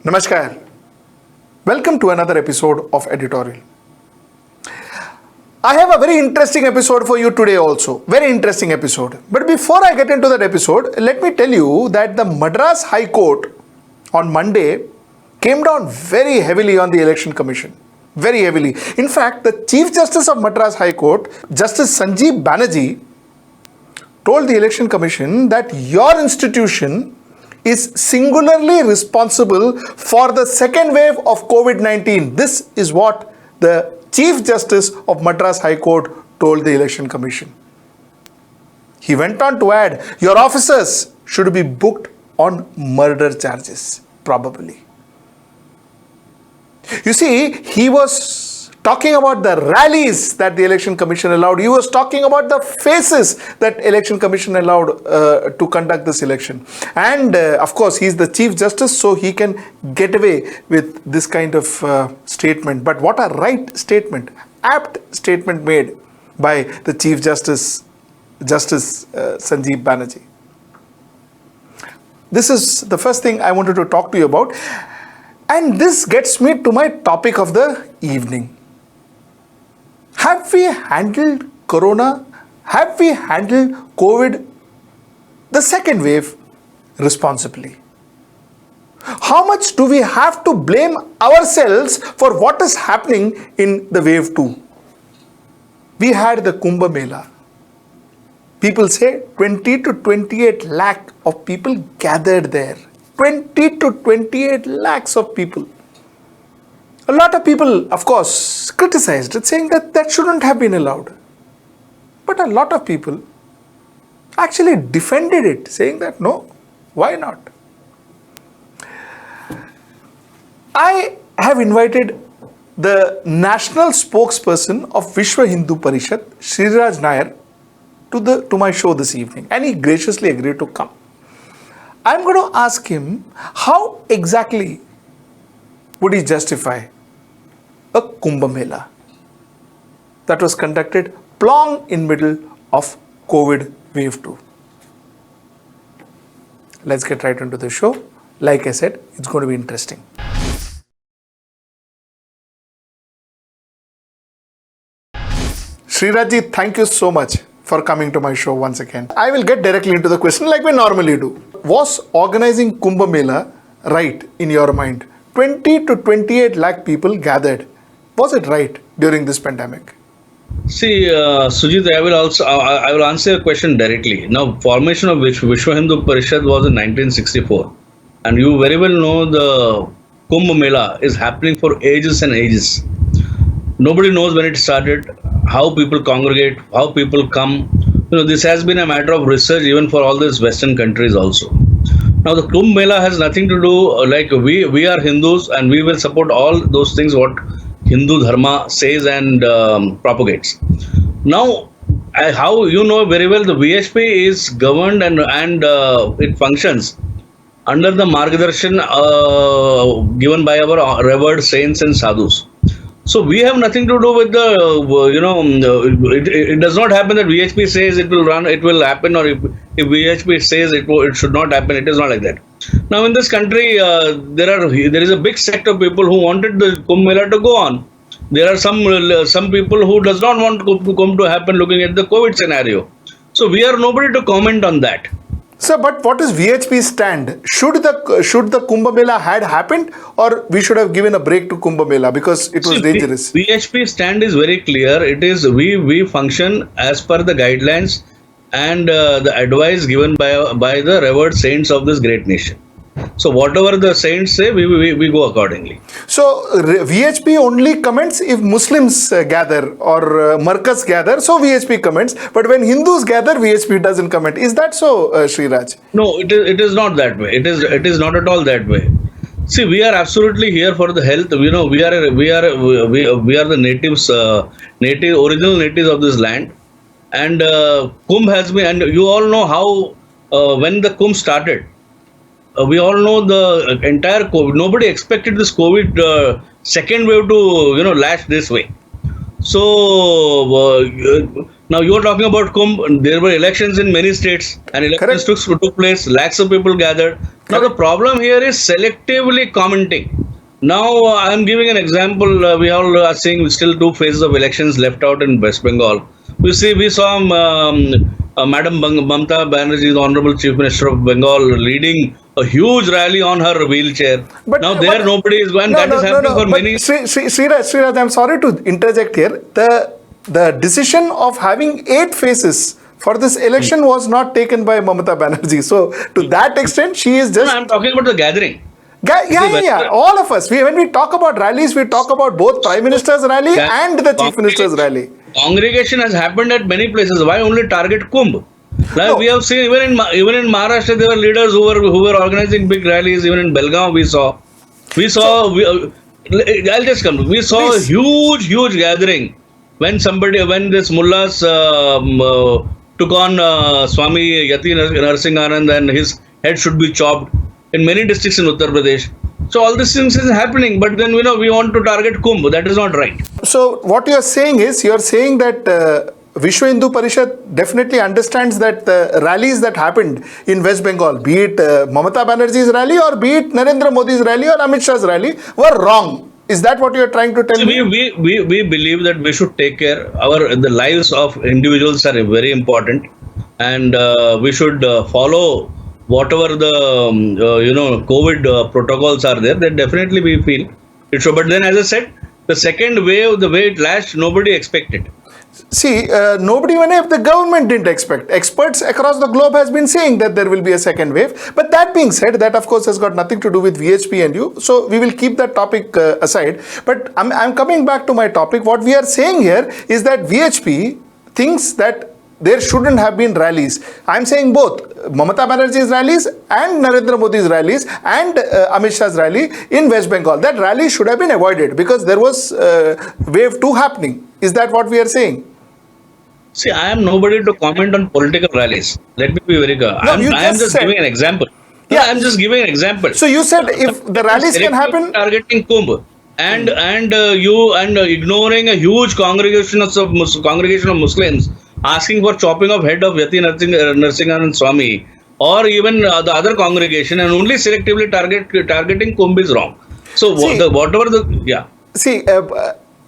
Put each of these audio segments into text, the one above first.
Namaskar. Welcome to another episode of Editorial. I have a very interesting episode for you today also. Very interesting episode. But before I get into that episode, let me tell you that the Madras High Court on Monday came down very heavily on the Election Commission. Very heavily. In fact, the Chief Justice of Madras High Court, Justice Sanjeev Banerjee, told the Election Commission that your institution is singularly responsible for the second wave of COVID-19. This is what the Chief Justice of Madras High Court told the Election Commission. He went on to add, your officers should be booked on murder charges, probably. You see, he was talking about the rallies that the Election Commission allowed. He was talking about the faces that Election Commission allowed to conduct this election. And of course, he's the Chief Justice, so he can get away with this kind of statement. But what a right statement, apt statement made by the Chief Justice, Justice Sanjeev Banerjee. This is the first thing I wanted to talk to you about. And this gets me to my topic of the evening. Have we handled Corona? Have we handled COVID, the second wave, responsibly? How much do we have to blame ourselves for what is happening in the wave 2? We had the Kumbh Mela. People say 20 to 28 lakh of people gathered there. 20 to 28 lakhs of people. A lot of people, of course, criticized it, saying that that shouldn't have been allowed. But a lot of people actually defended it, saying that no, why not? I have invited the national spokesperson of Vishwa Hindu Parishad, Sriraj Nair, to my show this evening, and he graciously agreed to come. I'm going to ask him how exactly would he justify a Kumbh Mela that was conducted plong in middle of COVID wave 2. Let's get right into the show. Like I said, it's going to be interesting. Sriraj, thank you so much for coming to my show once again. I will get directly into the question like we normally do. Was organizing Kumbh Mela right in your mind? 20 to 28 lakh people gathered. Was it right during this pandemic? See, Sujit, I will answer your question directly. Now, formation of Vishwa Hindu Parishad was in 1964, and you very well know the Kumbh Mela is happening for ages and ages. Nobody knows when it started, how people congregate, how people come. This has been a matter of research even for all these Western countries also. Now, the Kumbh Mela has nothing to do, like we are Hindus and we will support all those things what Hindu Dharma says and propagates. Now, how you know very well, the VHP is governed and it functions under the Margadarshan given by our revered saints and sadhus. So we have nothing to do with it does not happen that VHP says it will run, it will happen, or if VHP says it should not happen, it is not like that. Now in this country, there is a big sect of people who wanted the Kumbh Mela to go on. There are some people who does not want to happen looking at the COVID scenario. So we are nobody to comment on that. Sir, but what is VHP's stand? Should the Kumbh Mela had happened, or we should have given a break to Kumbh Mela because it was dangerous? VHP stand is very clear. It is we function as per the guidelines and the advice given by the revered saints of this great nation. So whatever the saints say, we go accordingly. So VHP only comments if Muslims gather or Markas gather, so VHP comments. But when Hindus gather, VHP doesn't comment. Is that so, Sriraj? No, it is not that way. It is not at all that way. See, we are absolutely here for the health. We are the natives, original natives of this land, and Kumbh has been. And you all know how when the Kumbh started. We all know the entire COVID. Nobody expected this COVID second wave to lash this way. So Now you are talking about Kumbh. There were elections in many states, and elections took place. Lakhs of people gathered. Now the problem here is selectively commenting. Now I am giving an example. We all are seeing still 2 phases of elections left out in West Bengal. We saw Madam Mamata Banerjee, the Honorable Chief Minister of Bengal, leading a huge rally on her wheelchair. But nobody is going. That is happening for many. Sriraj, I'm sorry to interject here. The decision of having 8 phases for this election was not taken by Mamata Banerjee. So to that extent, she is just. No, I'm talking about the gathering. Yeah. All of us. When we talk about rallies, we talk about both Prime Minister's rally and the Chief Minister's rally. Congregation has happened at many places. Why only target Kumbh? Like we have seen even in Maharashtra, there were leaders who were organizing big rallies. Even in Belgaum, we saw. I'll just come. We saw a huge gathering when this mullahs took on Swami Yati Narsinganand and his head should be chopped in many districts in Uttar Pradesh. So all these things is happening, but then we want to target Kumbh. That is not right. So what you are saying is, that Vishwa Hindu Parishad definitely understands that the rallies that happened in West Bengal, be it Mamata Banerjee's rally or be it Narendra Modi's rally or Amit Shah's rally, were wrong. Is that what you are trying to tell me? We believe that we should take care. The lives of individuals are very important, and we should follow whatever the COVID protocols are there. That definitely we feel it should. But then, as I said, the second wave, the way it lashed, nobody expected. See, nobody, even if the government didn't expect. Experts across the globe has been saying that there will be a second wave. But that being said, that of course has got nothing to do with VHP and you. So we will keep that topic aside. But I'm coming back to my topic. What we are saying here is that VHP thinks that there shouldn't have been rallies. I'm saying both Mamata Banerjee's rallies and Narendra Modi's rallies and Amit Shah's rally in West Bengal. That rally should have been avoided because there was wave 2 happening. Is that what we are saying? See, I am nobody to comment on political rallies. Let me be very clear. I am just giving an example. Yeah, I am just giving an example. So you said if the rallies can happen, targeting Kumbh and ignoring a huge congregation of Muslims asking for chopping of head of Yati Narsinganand Swami or even the other congregation and only selectively targeting Kumbh is wrong. So See,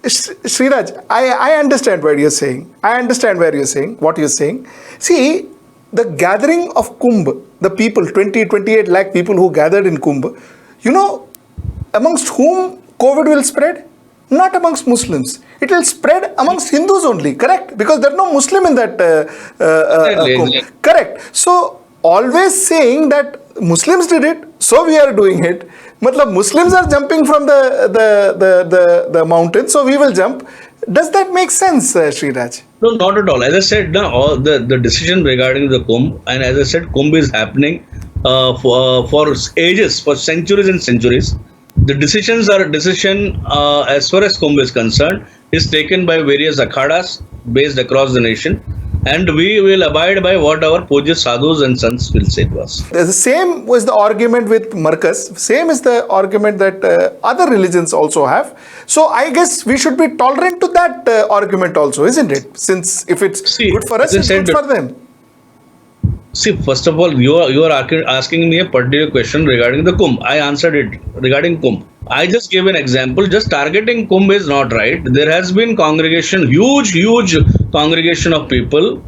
Sriraj, I understand where you're saying. What you're saying. See, the gathering of Kumbh, the people, 28 lakh people who gathered in Kumbh, amongst whom COVID will spread? Not amongst Muslims. It will spread amongst Hindus only, correct? Because there are no Muslim in that Kumbh. Correct. So, always saying that Muslims did it, so we are doing it. Matlab, Muslims are jumping from the mountain, so we will jump. Does that make sense, Shriraj? No, not at all. As I said, all the decision regarding the Kumbh, and as I said, Kumbh is happening for ages, for centuries and centuries. The decision as far as Kumbh is concerned is taken by various akhadas based across the nation, and we will abide by what our Puja sadhus and sons will say to us. The same was the argument with Marcus. Same is the argument that other religions also have. So I guess we should be tolerant to that argument also, isn't it? Since if it's good for us, it's good for them. See, first of all, you are asking me a particular question regarding the Kumbh. I answered it regarding Kumbh. I just gave an example. Just targeting Kumbh is not right. There has been huge congregation of people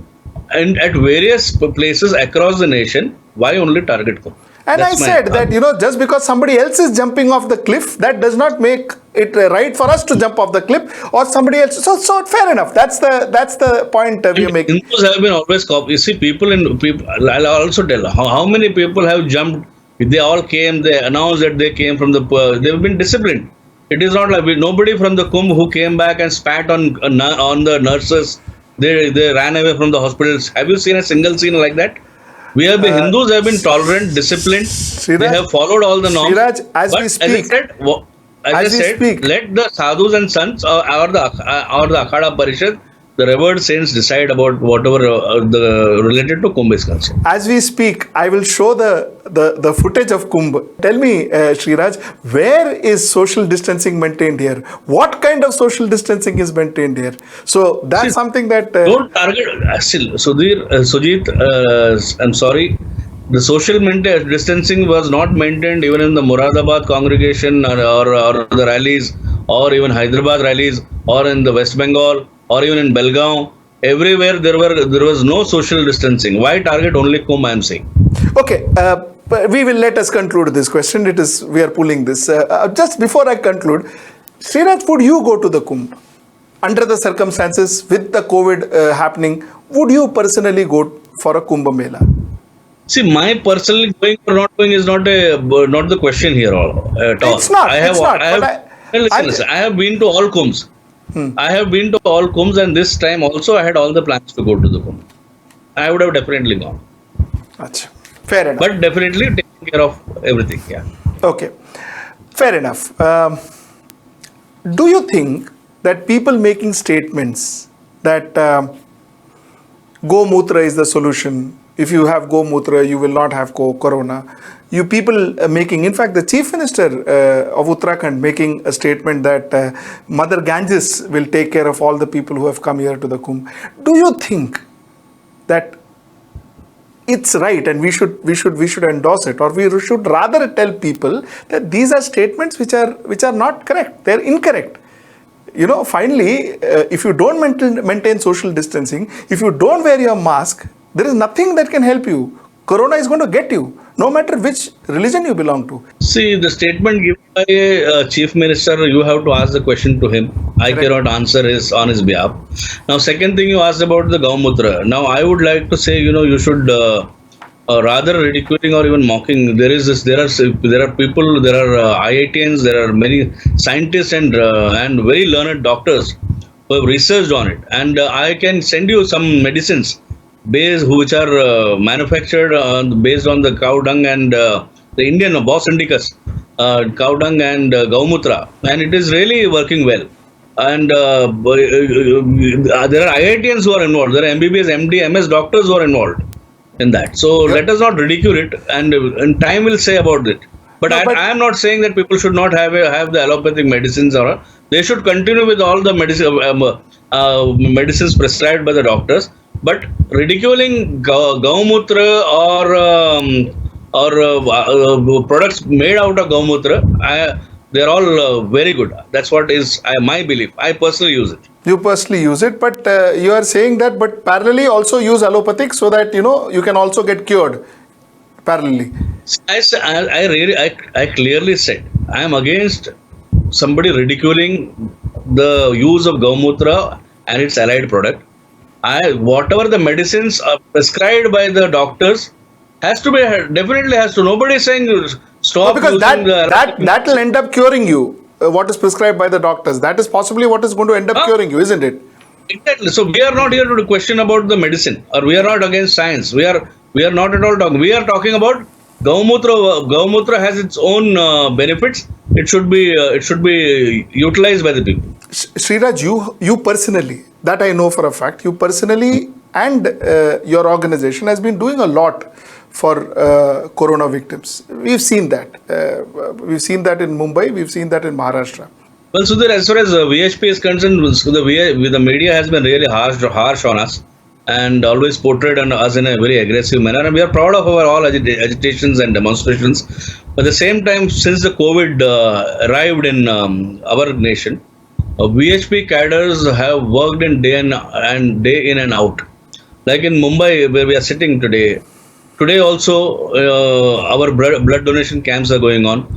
and at various places across the nation. Why only target Kumbh? And that's I said that, just because somebody else is jumping off the cliff, that does not make it right for us to jump off the cliff or somebody else. So fair enough. That's the point we are making. Hindus have been always copied. You see, people. I'll also tell how many people have jumped. They all came. They announced that they came from they've been disciplined. It is not like nobody from the Kumbh who came back and spat on the nurses. They ran away from the hospitals. Have you seen a single scene like that? Hindus have been tolerant, disciplined. Sriraj, they have followed all the norms. Sriraj, as we speak, let the sadhus and sons or the Akhada Parishad the revered saints decide about whatever the related to Kumbh is concerned. As we speak, I will show the footage of Kumbh. Tell me, Shriraj, where is social distancing maintained here? What kind of social distancing is maintained here? So that's something that... Don't target. Still, Sujit, I'm sorry. The social distancing was not maintained even in the Moradabad congregation or the rallies, or even Hyderabad rallies, or in the West Bengal, or even in Belgaum. Everywhere there was no social distancing. Why target only Kumbh? I am saying. Okay, but let us conclude this question. We are pulling this. Just before I conclude, Sriraj, would you go to the Kumbh? Under the circumstances with the COVID happening, would you personally go for a Kumbh Mela? See, my personally going or not going is not the question here at all. It's not. Listen. I have been to all Kumbhs. I have been to all Kumbhs, and this time also I had all the plans to go to the Kumbh. I would have definitely gone. Achha. Fair enough. But definitely taking care of everything. Yeah. Okay. Fair enough. Do you think that people making statements that GoMudra is the solution, if you have GoMudra, you will not have corona. You people making, in fact, the Chief Minister of Uttarakhand making a statement that Mother Ganges will take care of all the people who have come here to the Kumbh. Do you think that it's right and we should endorse it, or we should rather tell people that these are statements which are not correct, they're incorrect? You know, finally, if you don't maintain social distancing, if you don't wear your mask, there is nothing that can help you. Corona is going to get you, no matter which religion you belong to. See, the statement given by a Chief Minister, you have to ask the question to him. I cannot answer on his behalf. Now, second thing you asked about the GoMudra. Now, I would like to say, you should rather ridiculing or even mocking. There are people, there are IITians, there are many scientists and very learned doctors who have researched on it. And I can send you some medicines which are manufactured based on the cow dung and the Indian Bos Indicus, cow dung and GoMudra, and it is really working well. And there are IITians who are involved. There are MBBS, MD, MS doctors who are involved in that. So let us not ridicule it, and time will say about it. But I am not saying that people should not have the allopathic medicines, or they should continue with all the medicines prescribed by the doctors. But ridiculing GoMudra or products made out of GoMudra, they're all very good. That's what is my belief. I personally use it. You personally use it, but you are saying that, but parallelly also use allopathic so that you can also get cured parallelly. I clearly said I am against somebody ridiculing the use of GoMudra and its allied product. Whatever the medicines are prescribed by the doctors definitely has to. Nobody is saying stop. No, because that will end up curing you. What is prescribed by the doctors, that is possibly what is going to end up curing you, isn't it? Exactly. So we are not here to question about the medicine, or we are not against science. We are not at all talking. We are talking about GoMudra. GoMudra has its own benefits. It should be utilized by the people. Sriraj, you personally, that I know for a fact, you personally and your organization has been doing a lot for corona victims. We've seen that. We've seen that in Mumbai. We've seen that in Maharashtra. Well, Sudhir, as far as VHP is concerned, the media has been really harsh on us and always portrayed us in a very aggressive manner. And we are proud of our all agitations and demonstrations. But at the same time, since the COVID arrived in our nation, VHP cadres have worked in day in and out. Like in Mumbai, where we are sitting today. Today also, our blood donation camps are going on.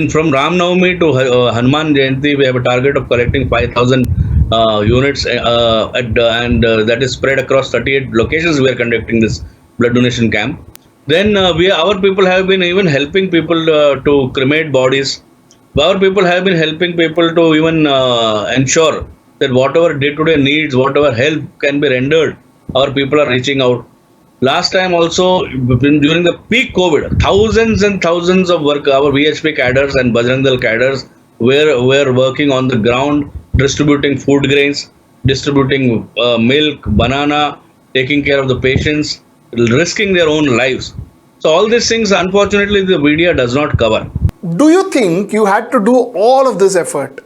From Ram Navami to Hanuman Jayanti, we have a target of collecting 5,000 units, and that is spread across 38 locations. We are conducting this blood donation camp. Then our people have been even helping people to cremate bodies. Our people have been helping people to even ensure that whatever day-to-day needs, whatever help can be rendered, our people are reaching out. Last time also, during the peak COVID, thousands and thousands of our VHP cadres and Bajrang Dal cadres were working on the ground, distributing food grains, distributing milk, banana, taking care of the patients, risking their own lives. So all these things, unfortunately, the media does not cover. Do you think you had to do all of this effort,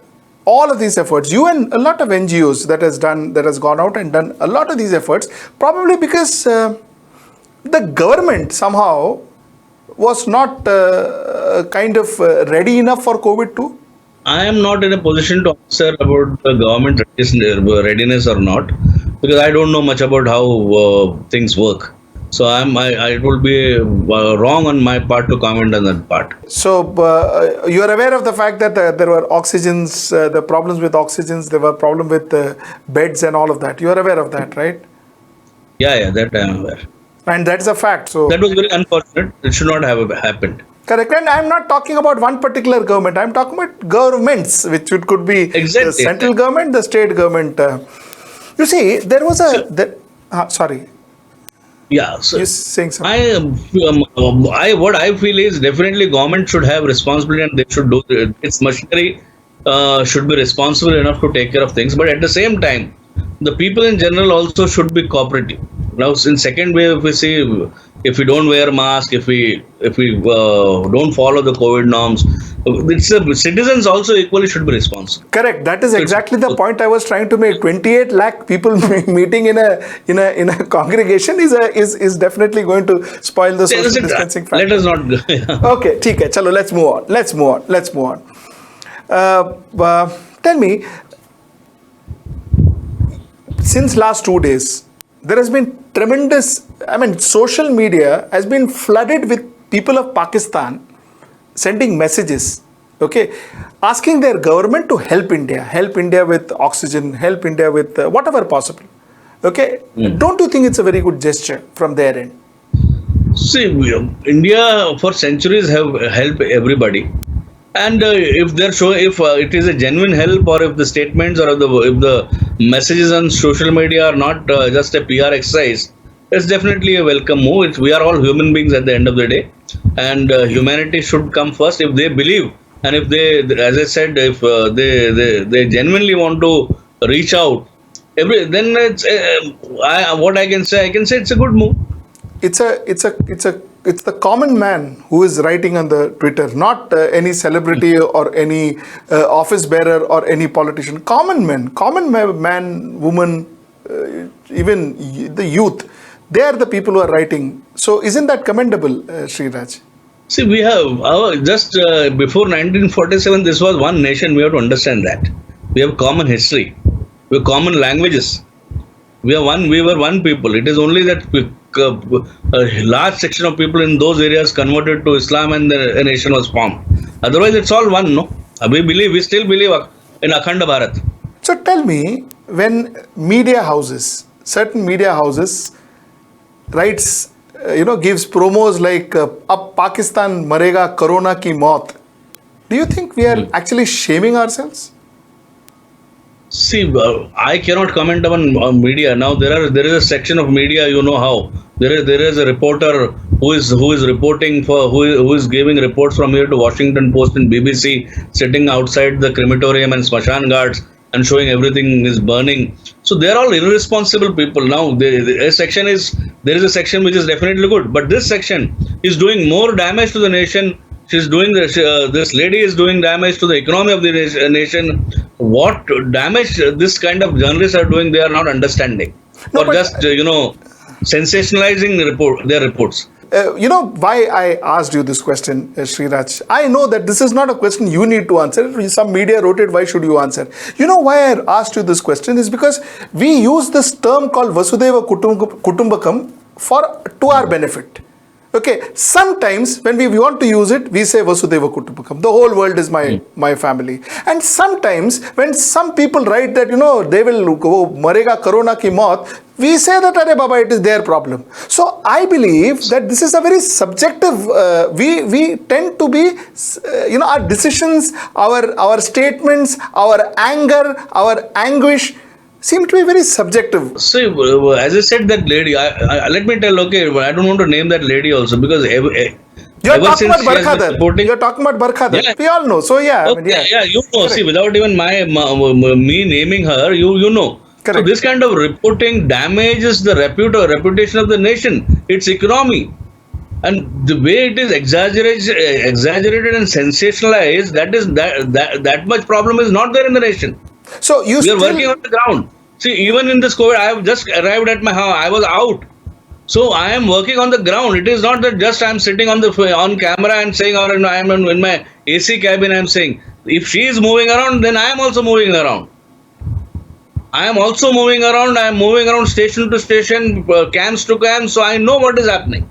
all of these efforts, you and a lot of NGOs that has gone out and done a lot of these efforts, probably because the government somehow was not ready enough for COVID too? I am not in a position to answer about the government readiness or not, because I don't know much about how things work. So it will be wrong on my part to comment on that part. So you are aware of the fact that there were oxygens, the problems with oxygens, there were problem with beds and all of that. You are aware of that, right? Yeah, that I am aware. And that's a fact. So that was very unfortunate. It should not have happened. Correct. And I'm not talking about one particular government. I'm talking about governments, which it could be the central government, the state government. You see, there was sorry. Yeah, so you're saying something. What I feel is definitely government should have responsibility and they should do its machinery should be responsible enough to take care of things. But at the same time, the people in general also should be cooperative. Now, in second wave, if we see, if we don't wear mask, if we don't follow the COVID norms, citizens also equally should be responsible. Correct. That is exactly the point I was trying to make. 28 lakh people meeting in a congregation is definitely going to spoil the social distancing factor. Let us not go. Okay, ठीक है. चलो, let's move on. Tell me, since last 2 days, there has been tremendous, social media has been flooded with people of Pakistan sending messages, okay, asking their government to help India with oxygen, help India with whatever possible, okay. Don't you think it's a very good gesture from their end? See, India for centuries have helped everybody. And if it is a genuine help, or if the statements or if the messages on social media are not just a PR exercise, it's definitely a welcome move. We are all human beings at the end of the day, and humanity should come first. If they believe, and if they, as I said, if they genuinely want to reach out, then it's what I can say it's a good move. It's the common man who is writing on the Twitter, not any celebrity or any office bearer or any politician. Common man, woman, even the youth. They are the people who are writing. So isn't that commendable, Sriraj? See, we have just before 1947, this was one nation. We have to understand that. We have common history. We have common languages. We were one people. It is only that a large section of people in those areas converted to Islam and a nation was formed. Otherwise, it's all one, no? We still believe in Akhanda Bharat. So tell me, when certain media houses writes, gives promos like "Ab Pakistan marega corona ki maut," do you think we are actually shaming ourselves? See, I cannot comment on media. Now there is a section of media, how there is a reporter who is reporting who is giving reports from here to Washington Post and BBC, sitting outside the crematorium and Smashan Ghats and showing everything is burning. So they are all irresponsible people. Now there is a section which is definitely good, but this section is doing more damage to the nation. She's doing this lady is doing damage to the economy of the nation. What damage this kind of journalists are doing, they are not understanding. Or just, sensationalizing their reports. Why I asked you this question, Sriraj? I know that this is not a question you need to answer. Some media wrote it, why should you answer? You know why I asked you this question is because we use this term called Vasudhaiva Kutumbakam to our benefit. Okay, sometimes when we want to use it, we say Vasudhaiva Kutumbakam. The whole world is my family. And sometimes when some people write that, they will go marega corona ki maut, we say that, Arey Baba, it is their problem. So I believe that this is a very subjective, we tend to be, our decisions, our statements, our anger, our anguish, seem to be very subjective. See, as I said, that lady, let me tell, I don't want to name that lady also, because you're talking about Barkhadar. Yeah. We all know. So yeah. Okay, yeah, you know. Correct. See, without even me naming her, you know. So Correct. this kind of reporting damages the reputation of the nation, its economy. And the way it is exaggerated and sensationalized, that much problem is not there in the nation. So you We are working still on the ground. See, even in this COVID, I have just arrived at my house. I was out, so I am working on the ground. It is not that just I am sitting on camera and saying, or I am in my AC cabin. I am saying, if she is moving around, then I am also moving around. I am also moving around. I am moving around station to station, camps to camps. So I know what is happening.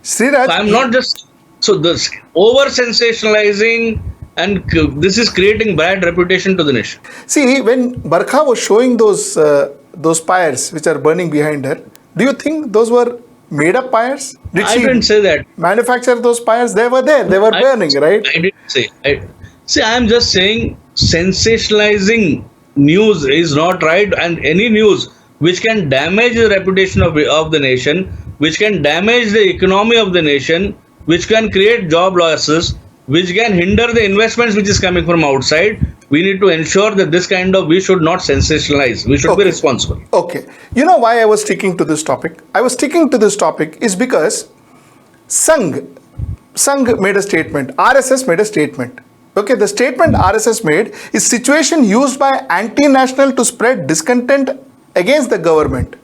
Sriraj, So I'm not just so this over sensationalizing, and this is creating bad reputation to the nation. see, when Barkha was showing those pyres which are burning behind her, do you think those were made up pyres? Did I she didn't say that. manufacture those pyres? They were there. They were burning, right? I didn't say. See, I'm just saying sensationalizing news is not right, and any news which can damage the reputation of the nation, which can damage the economy of the nation, which can create job losses, which can hinder the investments which is coming from outside. We need to ensure that this kind of, we should not sensationalize. We should be responsible. Okay. You know why I was sticking to this topic? I was sticking to this topic is because Sangh made a statement. RSS made a statement. Okay, the statement RSS made is situation used by anti-national to spread discontent against the government.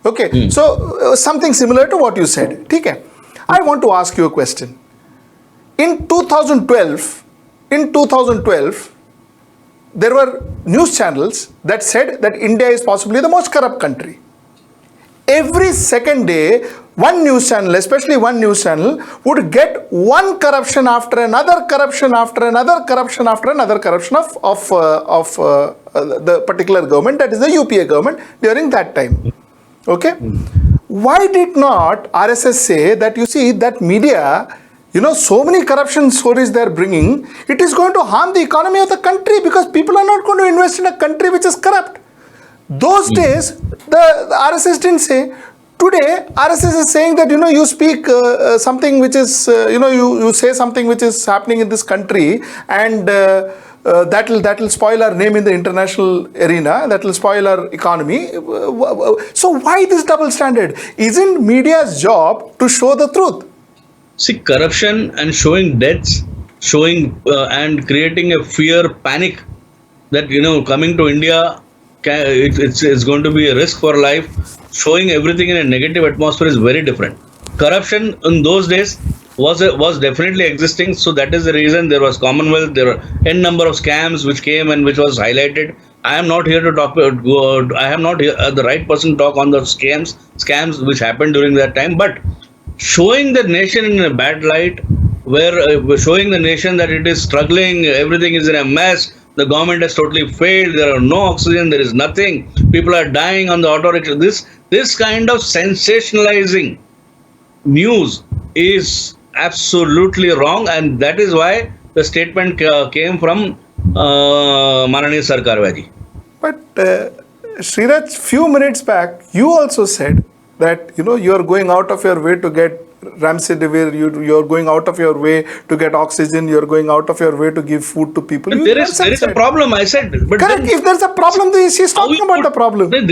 Okay, so something similar to what you said. Okay. I want to ask you a question. In 2012, there were news channels that said that India is possibly the most corrupt country. Every second day, one news channel, especially one news channel, would get one corruption after another corruption after another corruption after another corruption of the particular government, that is the UPA government, during that time. Okay? Why did not RSS say that, you see, that media, so many corruption stories they are bringing, it is going to harm the economy of the country because people are not going to invest in a country which is corrupt. Those days, the RSS didn't say. Today, RSS is saying that, you speak something which is, you say something which is happening in this country, and that will spoil our name in the international arena, that will spoil our economy. So why this double standard? Isn't media's job to show the truth? See, corruption and showing deaths, showing and creating a fear, panic that, coming to India, it's going to be a risk for life. Showing everything in a negative atmosphere is very different. Corruption in those days was definitely existing. So that is the reason there was Commonwealth. There were n number of scams which came and which was highlighted. I am not here to talk. I am not here, the right person to talk on the scams which happened during that time. But showing the nation in a bad light, where showing the nation that it is struggling, everything is in a mess. The government has totally failed. There are no oxygen. There is nothing. People are dying on the auto rickshaw. This kind of sensationalizing news is absolutely wrong, and that is why the statement came from Mananiya Sarkarwaji. But Sriraj, few minutes back, you also said that you are going out of your way to get Remdesivir, you are going out of your way to get oxygen, you are going out of your way to give food to people. There is a problem, I said. But correct. If there's a problem, she's talking about the problem. There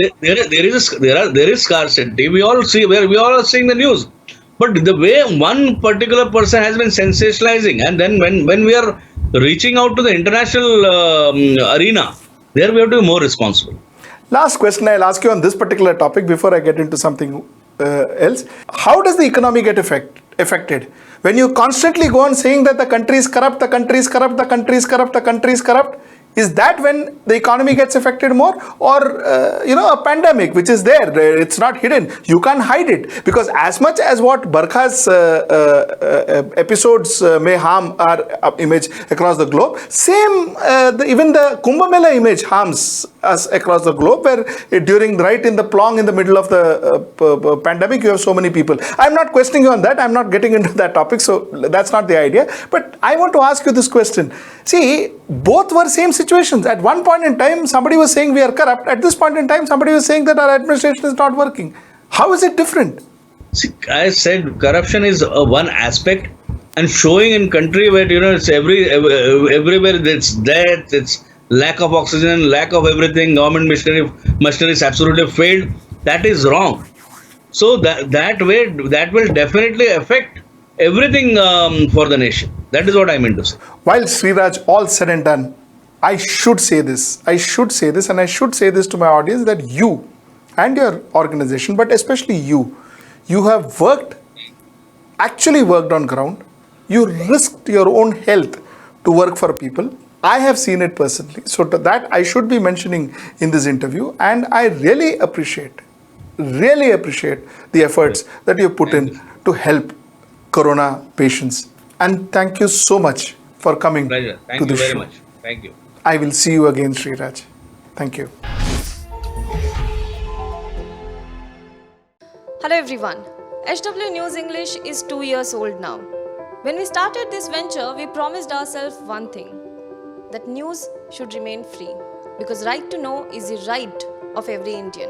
is scarcity. We all are seeing the news. But the way one particular person has been sensationalizing, and then when we are reaching out to the international arena, there we have to be more responsible. Last question I'll ask you on this particular topic before I get into something else. How does the economy get affected? When you constantly go on saying that the country is corrupt, the country is corrupt, the country is corrupt, the country is corrupt, is that when the economy gets affected more? Or, a pandemic which is there, it's not hidden. You can't hide it. Because as much as what Barkha's episodes may harm our image across the globe, same, even the Kumbh Mela image harms us across the globe, where right in the plong in the middle of the pandemic, you have so many people. I'm not questioning you on that. I'm not getting into that topic. So that's not the idea. But I want to ask you this question. See, both were same situations. At one point in time, somebody was saying we are corrupt. At this point in time, somebody was saying that our administration is not working. How is it different? See, I said corruption is one aspect, and showing in country where it's everywhere it's death, it's lack of oxygen, lack of everything, government machinery is absolutely failed. That is wrong. So that will definitely affect everything for the nation. That is what I mean to say. While Sriraj, all said and done, I should say this, and I should say this to my audience, that you and your organization, but especially you have actually worked on ground. You risked your own health to work for people. I have seen it personally. So that I should be mentioning in this interview, and I really appreciate the efforts that you put in to help corona patients. And thank you so much for coming Pleasure. to Thank you the very show. much. Thank you. I will see you again, Sriraj. Thank you. Hello everyone. HW News English is 2 years old now. When we started this venture, we promised ourselves one thing, that news should remain free, because right to know is the right of every Indian.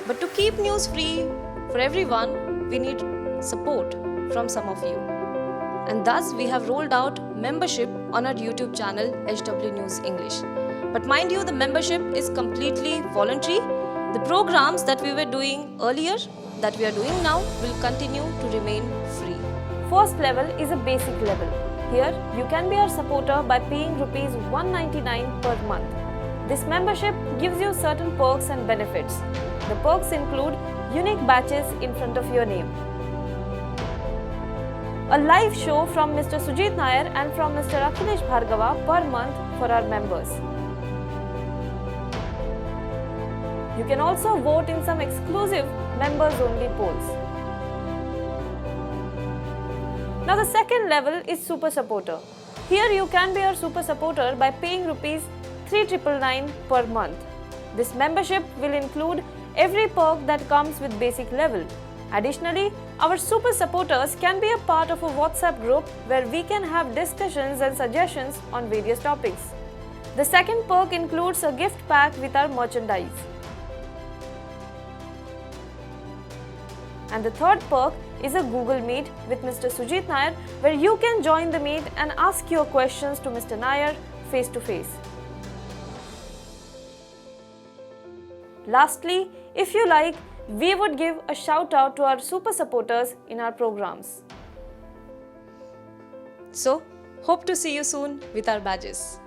But to keep news free for everyone, we need support from some of you. And thus we have rolled out membership on our YouTube channel HW News English. But mind you, the membership is completely voluntary. The programs that we were doing earlier, that we are doing now, will continue to remain free. First level is a basic level. Here, you can be our supporter by paying Rs 199 per month. This membership gives you certain perks and benefits. The perks include unique badges in front of your name, a live show from Mr. Sujit Nair and from Mr. Akhilesh Bhargava per month for our members. You can also vote in some exclusive members-only polls. Now the second level is Super Supporter. Here you can be our Super Supporter by paying Rs 3,999 per month. This membership will include every perk that comes with basic level. Additionally, our Super Supporters can be a part of a WhatsApp group where we can have discussions and suggestions on various topics. The second perk includes a gift pack with our merchandise. And the third perk is a Google Meet with Mr. Sujit Nair, where you can join the meet and ask your questions to Mr. Nair face to face. Lastly, if you like, we would give a shout out to our super supporters in our programs. So, hope to see you soon with our badges.